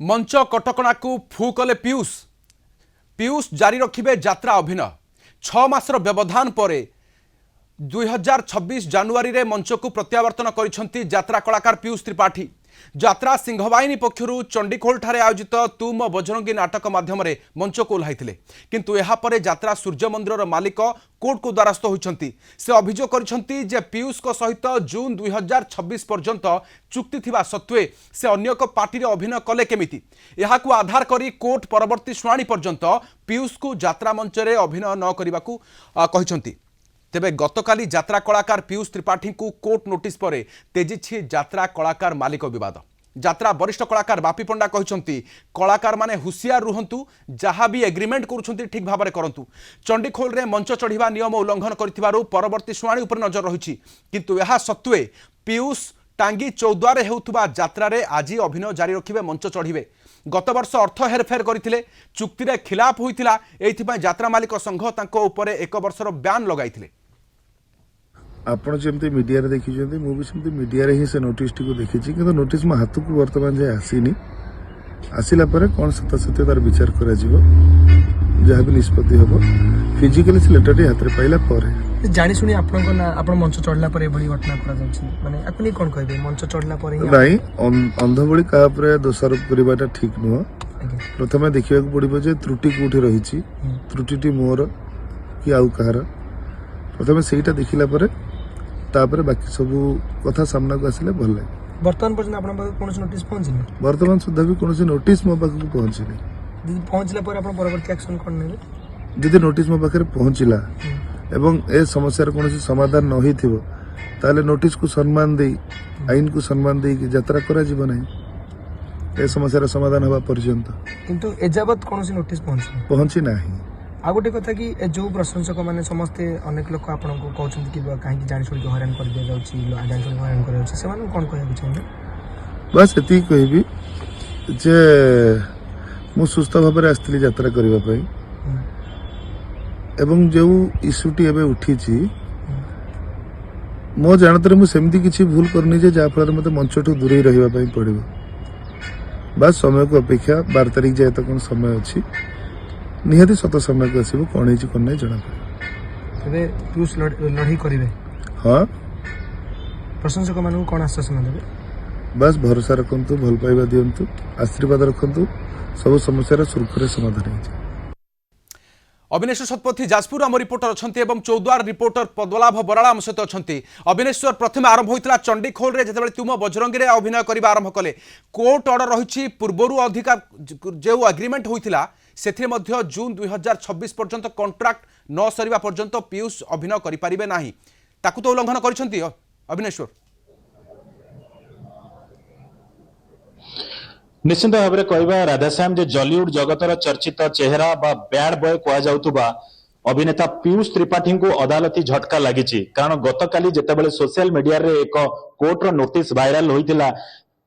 मंच कटकणा को फू कले पीयूष पीयूष जारी रखिबे यात्रा अभिनय 6 मासर व्यवधान पर 2026 जानुआरी रे मंच को प्रत्यावर्तन करिसेंती यात्रा कलाकार पीयूष त्रिपाठी। यात्रा सिंहवाहिनी पक्षरु चंडीखोल ठारे आयोजित तू मो बजरंगी नाटक माध्यम मंच को ओह्लाइथिले, किंतु एहा परे यात्रा सूर्य मंदिर मालिक कोर्ट को द्वारस्थ होइछंती। से अभियोग करिसेंती जे पीयूष को सहित जून 2026 पर्यंत चुक्ति थिबा सत्वे से अन्य एक पार्टी रे अभिनय कले केमिति। एहाकु आधार करी कोर्ट परवर्ती शुणाणी पर्यंत पीयूष को यात्रा मंच रे अभिनय न करिबाकू कहिसेंती। तेबे गतकाली यात्रा कलाकार पीयूष त्रिपाठी को कोर्ट नोटिस पर तेजी यात्रा कलाकार मालिक विवाद। यात्रा वरिष्ठ कलाकार बापी पंडा कहते कलाकार माने हुशियार रुहंतु, जहाँ भी एग्रीमेंट करुछंती ठीक भाव में करंतु। चंडीखोल रे मंच चढ़िबा नियम उल्लंघन करथिबारु परवर्ती शुणाणी उपर नजर रहिछि, किंतु एहा सत्वे पीयूष टांगी चौद्वारे हेउथुबा यात्रा रे आज अभिनय जारी रखिबे, मंच चढ़िबे। गत वर्ष अर्थ हेरफेर करथिले, चुक्ति रे खिलाफ होइथिला, एथिबा यात्रा मालिक संघ तांको उपरे 1 वर्षर ब्यान लगाइथिले। आपण जमती मीडिया रे देखिछन्ती, मु भी सेमती मीडिया रे ही से नोटिस टी को देखिछि, किंतु नोटिस म हाथ को वर्तमान जे आसीनी। आसिला परे कोन सत्य तार विचार करा जिवो, जहा भी निष्पत्ति होबो। फिजिकली से लेटर टी हाथ रे पाइला परे जानि सुनी आपन को ना आपन मंच चढ़ला परे बड़ी घटना करा जाउछि, माने आपनि कोन कहबे मंच चढ़ला परे ही नाही अंध बड़ी का परे दोषारोप करबाटा ठीक नुह। प्रथमे देखिबा को पड़िबो जे त्रुटि कोठी रहिछि, त्रुटिटी मोर कि आउ कहार, प्रथमे सेटा देखिला परे तापर बाकी सब कथा सामना को आसिले भल लागे। वर्तमान पर्यंत आपन पाखे कोनोस नोटिस पहुंचिनी? वर्तमान सुद्धा भी कोनोस नोटिस मो पाखे पहुंचिनी। दीदी पहुंचला पर आपन परवर्ती एक्शन कोन नेबे? जदि नोटिस मो पाखे पहुंचिला एवं ए समस्या रे कोनोस समाधान न होइथिबो, ताले नोटिस को सम्मान देई, आईन को सम्मान देई कि यात्रा करा जीव नै, ए समस्या रे समाधान होबा पर्यंत। किंतु एजाबत कोनोस नोटिस पहुंची नाही। आ गोटे कथा कि जो प्रशंसक माने समस्ते अनेक लोक आपन को कहउछन कि काहे जानि छोड़ी हैरान कर दिया जाउछि, जानि छोड़ी हैरान कर जाउछि, से माने कोन कहय छै? बस एति कहबी जे मु सुस्थ भाबरे आस्थिली यात्रा करिबा पई, एवं जो इश्यूटी एबे उठीछि मो जानतरे मु सेमती किछि भूल करनी जे जा फल मते मंचठू दूरे रहिबा पई पड़िबो। बस समय को अपेक्षा 12 तारिख जाय त कोन समय अछि, निहाती सत समय को आसीबो, कोन हिची कोन नै जणा पड़े। तबे पीयूष लड़ाई करिवे? हां। प्रशंसक मानू कोन आश्वासन देबे? बस भरोसा रखंतु, भल पाइबा दियंतु, आशीर्वाद रखंतु, सब समस्या सुरखुरे समाधान होई। अविनेश्वर शतपथी जाजपुर आम रिपोर्टर अच्छा और चौद्वार रिपोर्टर पद्मलाभ बराड़ा आम सहित अच्छा। अविनेश्वर प्रथम आरंभ होता चंडीखोल रे जिते तुम बजरंगी रे अभिनय करने आरंभ कले, कोर्ट ऑर्डर रही पूर्वर अधिकार जो एग्रीमेंट होता से जून 2026 पर्यंत कंट्राक्ट न सरिबा पर्यंत पीयूष अभिनय करें ना, ताकू तो उल्लंघन कर अविनेश्वर। निश्चित भाव में कहवा राधाश्याम जे जॉलीवुड जगतर चर्चित चेहरा बा बैड बॉय कहुवा अभिनेता पीयूष त्रिपाठी को अदालती झटका लगी। कारण गतकाली जितेबाला सोशल मीडिया रे एक कोर्टर नोटिस वायरल होता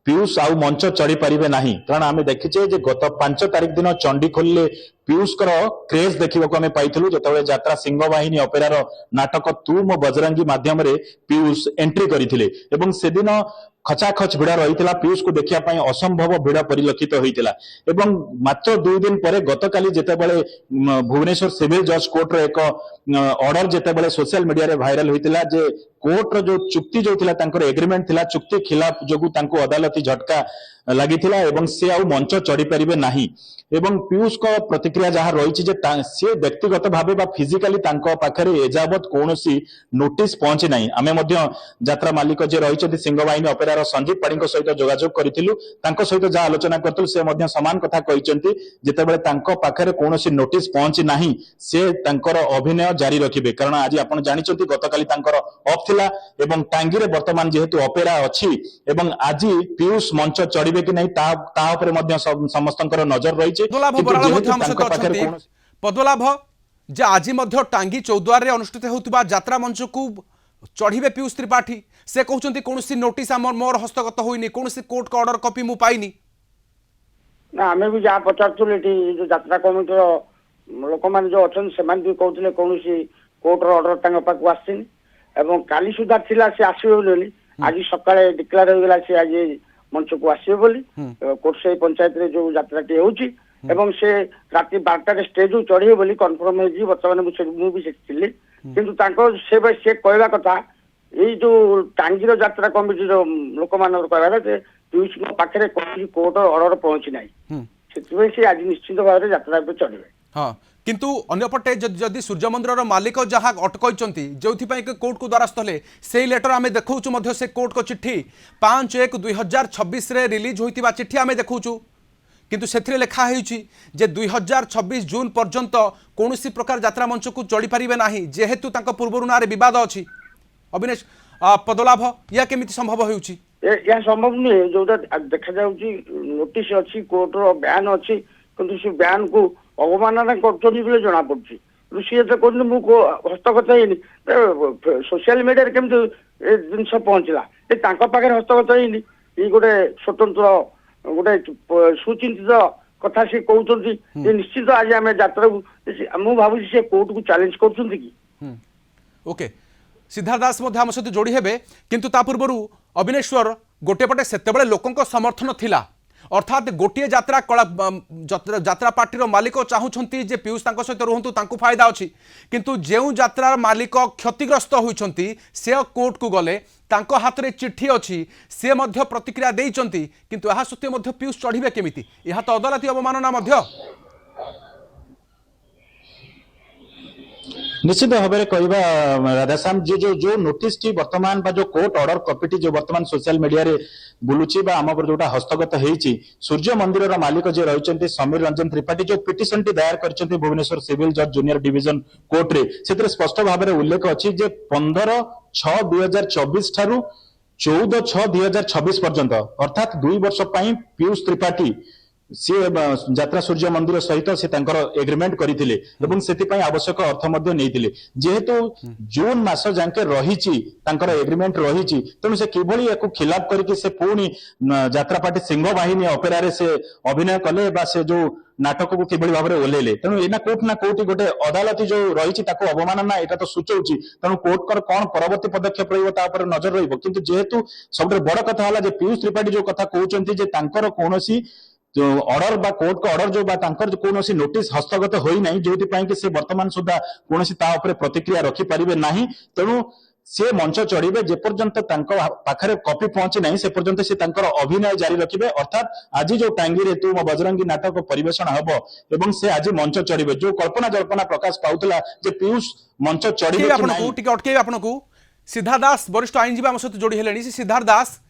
पीयूष आउ मंच चढ़ी पारे ना, कारण आम देखीचे गत 5 तारिख दिन चंडीखोल पीयूष क्रेज देखा आम पाई जो यात्रा सिंहवाहिनी अपेरार नाटक तू मो बजरंगी माध्यम पीयूष एंट्री करते से दिन खचाखच भिड़ रही, पीयूष को देखा असंभव भिड़ परिलक्षित होता। मात्र 2 दिन पर गतकाली जितेबाला भुवनेश्वर सिविल जज कोर्ट एक ऑर्डर जितेबाला सोशल मीडिया रे वायरल होता जे कोर्ट जो चुक्ति जो एग्रीमेंट थिला, चुक्ति खिलाफ जो अदालती झटका लगी से आउ मंच चढ़ी पारे ना। पीयूष को प्रतिक्रिया जहाँ रही सी व्यक्तिगत भाव फिजिकाली पाखे एजावत कौन नोटिस पहुंची ना। आम यात्रा मालिक जे रही सिंहवाहिनी अपेरार संजीव पाड़ी सहित जोगाजोग करूँ, सहित जहाँ आलोचना करूँ से सामान कथा कहते जितेबाला पाखे कौन नोटिस पहुंची ना से अभिनय जारी रखिए। कारण आज आप जानते गतकाली ऑफ थिला एवं टांगी रे वर्तमान जेहेतु अपेरा अच्छी एवं आज पीयूष मंच चढ़िबे कि नहीं समस्त नजर रही। पद्मलाभ जे आज टांगी चौद्वार अनुष्ठित होता यात्रा मंच को चढ़े पीयूष त्रिपाठी, से कहते कौन नोटिस मोर हस्तगत होनी, कौन कोर्ट का ऑर्डर कॉपी मु पाइनी ना। आम भी जहाँ पचारू जो यात्रा कमिटर लोक मैंने जो अच्छा से कहते कौन कोर्टर ऑर्डर पाक आसनी, काली सुधा थिला से आसबे बोली, आज सकाळे डिक्लेयर हो गला से आज ମଞ୍ଚକୁ ଆସିବେ ବୋଲି କୋଟସାଇ ପଞ୍ଚାୟତରେ ଯୋଉ ଯାତ୍ରାଟି ହେଉଛି ଏବଂ ସେ ରାତି 12ଟାରେ ଷ୍ଟେଜକୁ ଚଢିବେ ବୋଲି କନଫର୍ମ ହେଇଛି। ବର୍ତ୍ତମାନ ମୁଁ ବି ସେଠି ଥିଲି, କିନ୍ତୁ ତାଙ୍କ ସେ କହିବା କଥା ଏଇ ଯୋଉ ଟାଙ୍ଗିର ଯାତ୍ରା କମିଟିର ଲୋକମାନଙ୍କର କହିବା କଥା ଯେ ପିୟୁଷଙ୍କ ପାଖରେ କୌଣସି କୋର୍ଟ ଅର୍ଡର ପହଞ୍ଚି ନାହିଁ, ସେଥିପାଇଁ ସେ ଆଜି ନିଶ୍ଚିତ ଭାବରେ ଯାତ୍ରା ଉପରେ ଚଢିବେ। हाँ किंतु अन्यपटे जदि सूर्य मंदिर मालिक जहाँ अटकई जो कोर्ट को द्वारस्थ हेले से लेटर आम देखु से कोर्ट को चिट्ठी 5/1/2026 रिलीज होता चिट्ठी आम देखु किंतु से लिखाई जे 2026 जून पर्यंत कौन प्रकार यात्रा मंच को चढ़ी पारे ना जेहेतु पूर्व ना बद अच्छी अविनेश पदलाभ या केमी संभव हो संभव नुहे जो देखा नोटिस अच्छी कोर्टर बयान अच्छी किंतु से बयान को अवमानना कर जना पड़ी सी तो कहते मुझे हस्तगत है सोशल मीडिया केमती जिन पहुंचला पाखे हस्तगत है गोटे स्वतंत्र गोटे सुचिंतित कथा सी कहते निश्चित आज आम यात्रा मुझे भाव से कोर्ट को चैलेंज कर ओके सिद्धार्थ दास आम सहित जोड़ी हेबे किंतु ता पूर्व अविनेश्वर गोटे पटे सेतेबेले लोकंक समर्थन थिला अर्थात गोटे यात्रा यात्रा पार्टी मालिक चाहूँगी जे पीयूष सहित रुहतु तांकु फायदा अच्छी किंतु जो यात्रा मालिक क्षतिग्रस्त होती से कोर्ट को गले तांको हाथ में चिट्ठी अच्छी से मध्य प्रतिक्रिया देइचंती किंतु यह सत्य पीयूष चढ़े केमिति यह तो अदालती अवमानना मध्य निश्चित भाव में कहवा राधाश्याम जी जो नोटिस टी वर्तमान जो कोर्ट ऑर्डर कॉपी जो वर्तमान सोशल मीडिया रे बुलुची आम जो हस्तगत होती सूर्य मंदिर मालिक जी रही समीर रंजन त्रिपाठी जो पिटिशन टी दायर कर भुवनेश्वर सिविल जज जूनियर डिविजन कोर्ट रे से स्पष्ट भाव में उल्लेख अच्छी 15/6/2024 ठारू 14/6/2026 पर्यंत अर्थात 2 वर्ष पीयूष त्रिपाठी सी यात्रा सूर्य मंदिर सहित से एग्रीमेंट करथिले एवं सेति आवश्यक अर्थ मध्य नैथिले जेहेतु जून मास जाके रही एग्रीमेंट रही तेणु से किभली याकु खिलाफ करके से पुणी यात्रा पार्टी सिंह बाहिनी ऑपेरा रे से अभिनय कले बा से जो नाटक को किभली भाव में ओल्लेले तेणु एना कोर्ट ना कोर्ट गोटे अदालती जो रही अवमानना यहाँ तो सूचौची तेणु कोर्ट कर कौन परवर्ती पदक्षेप रही नजर रही किंतु जेहेतु सब बड़ कथा है पीयूष त्रिपाठी जो कथा कहते कौन जो ऑर्डर बा कोर्ट को ऑर्डर जो बा तांकर कौन नोटिस हस्तगत होई नहीं जो कि से वर्तमान सुधा कौन प्रतिक्रिया रखी पारिबे नहीं तेणु से मंच चढ़े जेपर्यंत पाखरे कॉपी पहुंची नहीं से पर्यंत से अभिनय जारी रखिबे अर्थात आज जो टांगी रे तुम बजरंगी नाटक परिवेषण हबो एवं से आज मंच चढ़े जो कल्पना जल्पना प्रकाश पाउतला जे पीयूष मंच चढ़े अटके आपको सिद्धार्थ दास वरिष्ठ आईनजीवी आम सहित जोड़ी हेलेनी सिद्धार्थ दास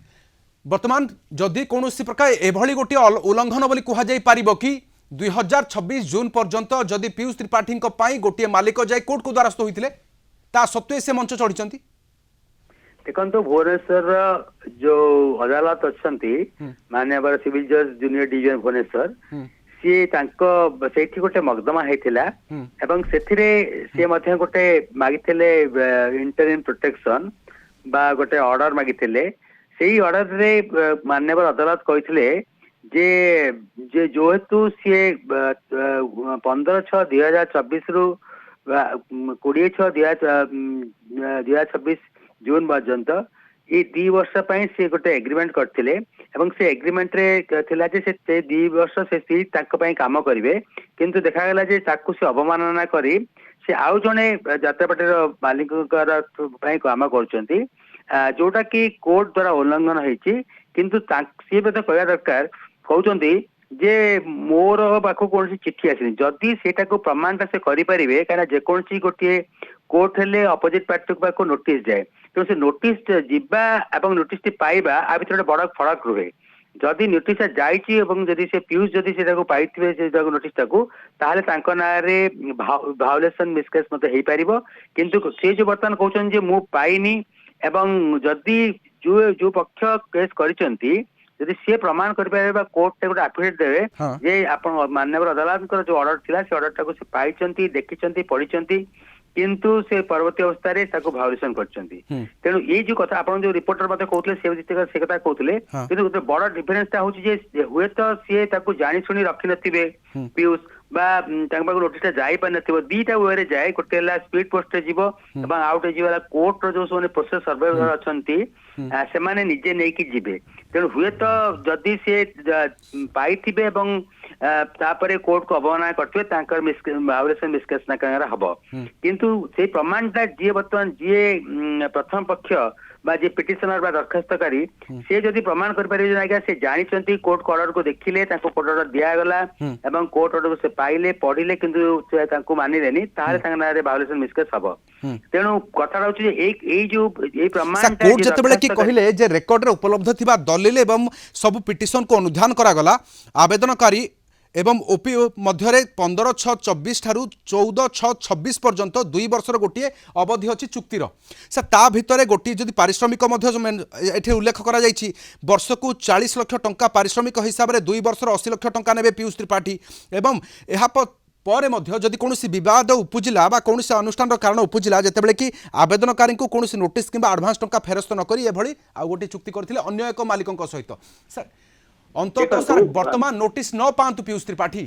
वर्तमान जदि कौन प्रकार एभली गोटे उल्लंघन बोली कहुई पार कि 2026 जून पर्यंत जदि पीयूष त्रिपाठी गोटे मालिक जाए कोर्ट को द्वारस्थ होते ता सत्वे से मंच चढ़ी देखो भुवनेश्वर जो अदालत अच्छा माननीय सिविल जज जूनियर डिविजन भुवनेश्वर सी गोटे मकदमा होता गोटे मागिले इंटरिम प्रोटेक्शन बा गोटे ऑर्डर मागिले से ऑर्डर रे माननीय अदालत कहते जे जेहेतु सी 15/6/2024 रु 20/6/2026 जून पर्यंत ये 2 वर्ष से गोटे एग्रीमेंट करथिले एवं से एग्रीमेंट रे थिला जे से 2 वर्ष से काम करेंगे किंतु देखा गला जे ताकू से अवमानना करी से आउ जने यात्रा पार्टी मालिक काम करछंती जोटा कि कोर्ट द्वारा उल्लंघन होती किंतु सी कहवा दरकार कहते जे मोर पाखु कौन चिट्ठी आसनी जदि सेटा को प्रमाणटा से करें कहीं जेकोसी गोटे कोर्ट हेले अपोजिट पार्टी पाखु नोटिस जाए तो से नोटिस जीवा एवं नोटिस पाइबा आ भर बड़ फरक रुहे जदि नोटिस जाइए जदि से पीयूष जदि से पाइथिबे से नोटिस ताकि ना भायोलेसन मिसकेस मत हो पार किंतु से जो बर्तमान कहते मु पाइनी एवं जदि जो पक्ष केस करिसेंती जदि सी प्रमाण करें कोर्ट गोटे एफिडेविट देवे जे आप माननीय अदालत जो ऑर्डर थिला से ऑर्डर टाको से पाइचंती देखिचंती पढ़िचंती किंतु से परवर्ती अवस्था रे ताको भायोलेशन करचंती तेणु ये जो कथा आपन जो रिपोर्टर मते कहउतले से कथा कहउतले किंतु गोटे बड़ डिफरेंस ता होची जे हुए तो सी ताको जानि सुनी रखि नथिबे पीयूष बा तांक पाखु नोटिस जाई पार नथिबो दीटा वे रे जाए गोटे हला स्पीड पोस्ट रे जीवो एवं आउट जीवा कोर्ट रो जो सोने प्रोसेस सर्वेयर अछंती से माने निजे नै कि जीवे तेणु हुए तो जदि से पाइथिबे एवं तापरे कोर्ट को अवमानना करथिबे तांकर वायोलेशन मिसकेसना कर हबो किंतु से प्रमाणटा जे वर्तमान जे प्रथम पक्ष बा जे पिटिशनर बा दरखास्तकारी से जदि प्रमाण कर परिबे आज्ञा से जानिचंती कोर्ट को ऑर्डर को देखिले ताको कोर्ट ऑर्डर दिया गला एवं कोर्ट ऑर्डर को से पाइले पढिले किंतु से ताको मानिलेनी ताले तांग नारे वायोलेशन मिसकेस हबो तेणु कथा रहउछि जे एक एई जो एई प्रमाण कोर्ट जतबेले कि कहिले जे रेकर्ड रे उपलब्ध थिबा दलिल एवं सब पिटिशन को अनुध्यान करा गला आवेदनकारी एवं ओपी मध्य 15/6/24 ठारू 14/6/26 पर्यंत 2 वर्षर गोटे अवधि अच्छी चुक्तिर से ता भितर गोटे जदि पारिश्रमिक एठी उल्लेख करा जायछि वर्ष को 40 लाख टंका पारिश्रमिक हिसाब से 2 वर्षर 80 लाख टंका नेबे पीयूष त्रिपाठी एवं एहा पर मध्य जदि कौन विवाद उपजिला बा कौन अनुष्ठान कारण उपजिला जितेबाला कि आवेदनकारी को कौन नोटिस किंबा एडवांस टंका फेरस्त नक एभली आउ गोटे चुक्ति करथिले अन्य एक मालिकों सहित सर अंततः सर वर्तमान नोटिस न पातु पीयूष त्रिपाठी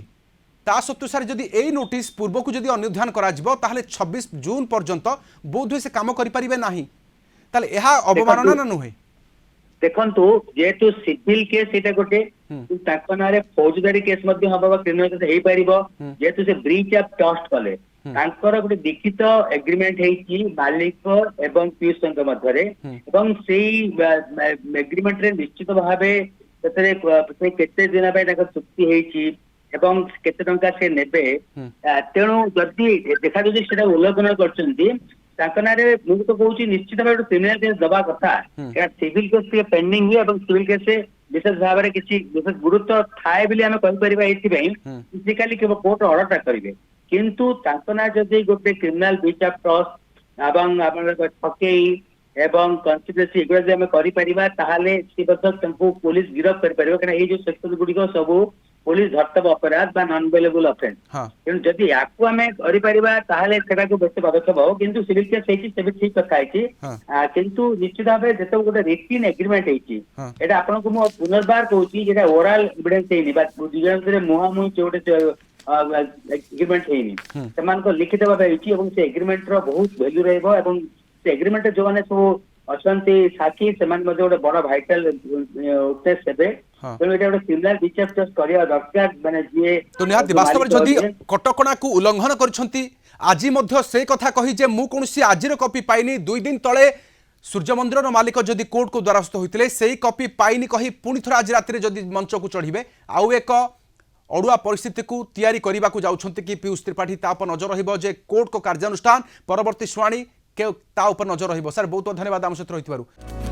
ता सत्त्वे सर जदि एई नोटिस पूर्व को जदि अनुध्यान करा जिवो ताहले 26 जून पर्यंत बोध से काम करि परिबे नाही ताले एहा अवमानना न नुहे देखंतु जेतु सिविल केस एटा गोटे ताको नारे फौजदारी केस मध्ये हबा क्रिमिनल केस हेई परिबो जेतु से ब्रीच ऑफ ट्रस्ट कले तांकर गोटे लिखित एग्रीमेंट हेची मालिक एवं पीयूष संघ मध्यरे एवं सेई एग्रीमेंट रे निश्चित भाबे से केते दिन चुक्ति हेची एवं केते टंका से नेबे तेणु जदि देखा जदि सेटा उल्लंघन करछन्ती तांक नारे मु तो कहूची निश्चित भाबे क्रिमिनल केस दबा कथा या सिविल केस के पेंडिंग हुए एवं सिविल केस से विशेष भाव में किसी विशेष गुरुत्व थाए बोली आमे कहि परिबा एथि पई फिजिकली केवल कोर्ट ऑर्डर करिवे किंतु तांक ना जदि गोटे क्रिमिनल ब्रीच ऑफ ट्रस्ट एवं आपण ठकेई एवं कन्सिडरेसी एगुड़ा जब आम कर पुलिस गिरफ्त कर जो सेक्शन गुड़िक सब पुलिस धर्तव्य अपराध बा नॉन अवेलेबल ऑफेंस तेणु जदि याकू आम कर बेस पदक्षेप हो किंतु सिविल केस होती ठीक कथा है किंतु निश्चित भाव जो गोटे रिटिन एग्रीमेंट होती आपन को पुनर्बार कहूँ ओराल एविडेंस है मुहांमुही जो गोटे एग्रीमेंट है लिखित भाव से एग्रीमेंट बहुत वैल्यू रही एग्रीमेंट जो मैंने सब अच्छे साथी से गोटे बड़ भाइटाल उद्देश्य हेबे तेणु ये गोटे क्रिमिनल रिसर्च टेस्ट करिया दरकार माने जे तो निहाती वास्तव में जदि कटकणा को उल्लंघन करछंती आज मध्य से कथा कही जे मु कोनसी आजिर कॉपी पाइनी 2 दिन तले सूर्य मंदिर मालिक जदि कोर्ट को द्वारस्थ होइतिले सेही कॉपी पाइनी कही पुणी थोर आज राति जदि मंच को चढ़िबे आउ एक अड़ुआ परिस्थिति को तैयारी करने को जाउछंती कि पीयूष त्रिपाठी तापर नजर रहिबो जे कोर्ट को कार्यानुष्ठान परवर्ती शुणाणी के ता ऊपर नजर रहिबो सर बहुत बहुत धन्यवाद आम सहित रहितबारु।